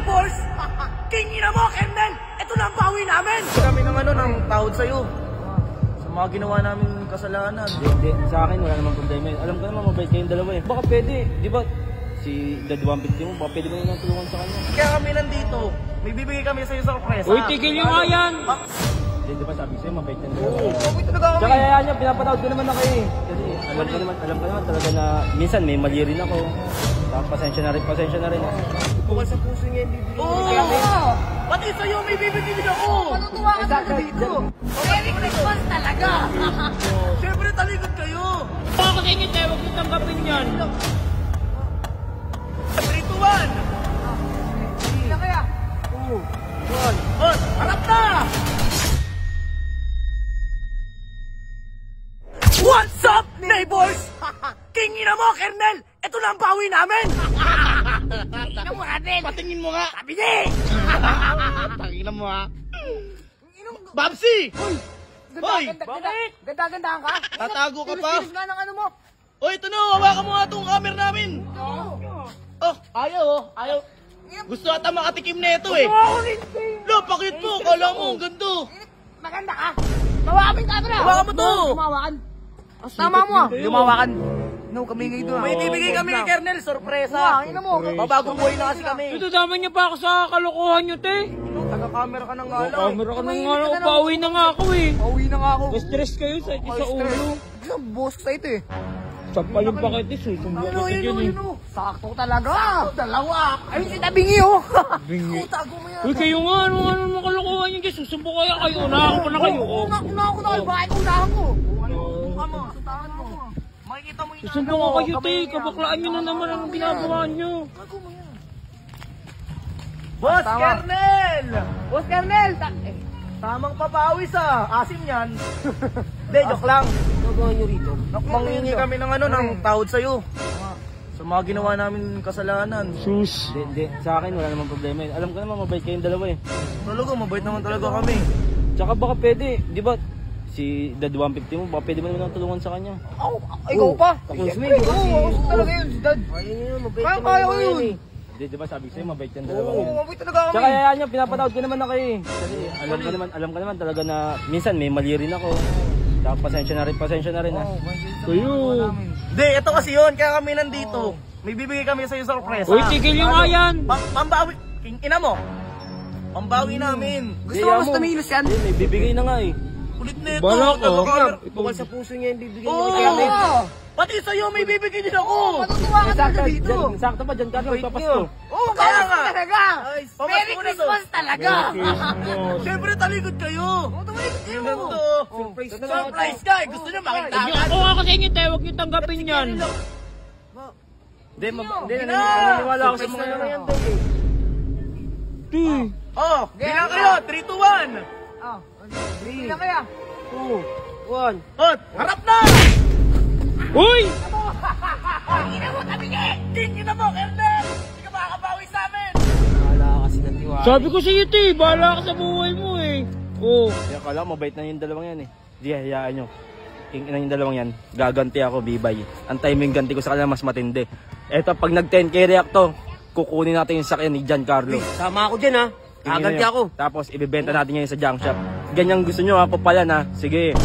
neighbors! Tingin mo, Kernel! Ito na ang bawi namin! Kami ng ng tawad sa'yo. Sa mga ginawa namin kasalanan. Hindi, sa akin wala namang problema yun. Alam ko naman mabait kayong dalawa eh. Baka pwede, di ba? Si Dad 150 mo, baka pwede mo nang tulungan sa kanya. Kaya kami nandito. May bibigay kami sa'yo sorpresa. Uy, tigil nyo nga yan! Di ba sabi sa'yo, mabait kang dalawa. Oo, mabait talaga kami. Tsaka kaya niya, pinapatawad ko naman na kayo eh. Kasi alam ko naman talaga na minsan may mali rin ako. Tapos pasensya na rin. Bukal sa puso niya yung bibigay. Oo! Pati sa'yo may bibigay din ako! Matutuwa ka talaga dito. Merry Christmas talaga. Siyempre talikod kayo! Baka kasi inyo tayo, huwag nyo tanggapin yan. 3, 2, 1! Hindi na kaya. On! Harap na! What's up, neighbors? Tingin mo, Kernel! Ito na ang bawi namin! Tingnan mo natin. Patingin mo nga! Sabi niya! Tangina mo ha! Babsi! Hoy! Ganda-gandahan ka? Tatago ka pa? Kilos nga ng ano mo. Hoy, ito na! Hawakan mo nga itong camera namin! Oh, ayaw! Gusto ata makatikim na ito eh! Lo, pakit mo! Kala mo, ang ganda! Maganda ka. Mawakan mo yung camera. Hawakan mo to! Mawakan. Tama mo. Lumawakan! No, kami ngayon doon. May bibigay kami kay Kernel, sorpresa! Mawakan mo. Babagong buhay na kasi kami! Ito, dama niya pa ako sa kalokohan nyo, te. Taga-camera ka ng ngalaw! Camera ka nang nga, pauwi na nga ako eh. Pauwi na nga ako. Stress kayo sa ulo. Boss sa ito eh. Sampa yung paketis eh. Sumbok ko sa dyan eh. Sakto talaga. Dalawa. Ayun si Tabingi oh. Bingi. Tago mo yan. Uy, kayo nga, ano mga kalokohan nyo guys. Susumbok kaya kayo. Unahan ko na kayo. Una ako na kayo. Bakit unahan ko? Sutahan mo! Makikita mo yung Susumbok ko kayo, te. Kabaklaan nyo na naman ang ginagawa nyo. Boss Kernel! Boss Kernel. Tamang papawis asim yan. Hindi, joke lang. Nagawa nyo rito. Mangingi kami ng ng tawad sa'yo. Sa mga ginawa namin kasalanan. Sus. Hindi, sa akin wala namang problema yun. Alam ko naman mabait kayong dalawa eh. Talaga, mabait naman talaga kami. Tsaka baka pwede, di ba? Si Dad 150 mo, baka pwede mo naman nang tulungan sa kanya. Ikaw pa. Tapos Siyempre, oo. Talaga yun si Dad. Ayun yun, mabait Kaya ko yun. Di ba sabi sa'yo, mabait kang dalawa Oo, yun. mabait talaga kami. Tsaka kaya niya, pinapatawad ko naman na kayo eh. Kasi alam ko naman talaga na minsan may mali rin ako. Tapos pasensya na rin ha. Kayo. Hindi, ito kasi yun. Kaya kami nandito. May bibigay kami sa'yo sorpresa. Uy, tigil nyo nga yan. Pambawi. Ina mo. Pambawi namin. Gusto mo mas tumilos yan? May bibigay na nga eh. Kulit na ito. Balak, oh. Bukal sa puso niya yung bibigay Oo. niya kay Kernel. Pati sa'yo may bibigay din ako. Matutuwa ka talaga dito. Sakto pa dyan, Carlo, papasko. Oo, Kaya kaya nga. talaga. Ay, Merry pamasko na to. Christmas talaga. Siyempre talikod kayo. Tumalikod kayo. Ganito. Surprise ka. Gusto niyo makita agad. Ako nga kasi inyo tayo, huwag nyo tanggapin yan. Hindi, naniniwala ako sa mga yan. Te. Oh, bilang kayo. 3, 2, 1. Hindi na kaya. 2, 1. Hot, harap na! Uy! Ina mo, Tabingi. Tingin mo, Kernel! Hindi ka makakabawi sa amin! Wala kasi ng tiwala. Sabi ko sa iyo, te. Bahala ka sa buhay mo eh. Oh. Kaya kala ko mabait na yung dalawang yan eh. Di, hayaan nyo. Yung dalawang yan, gaganti ako, bibay. Ang timing ganti ko sa kanila mas matindi. Eto, pag nag 10k react to, kukunin natin yung sakyan ni Giancarlo. Sama ako dyan ha. Gaganti ako. Tapos, ibibenta natin ngayon sa junk shop. Ganyan gusto nyo ha, papalan ha. Sige.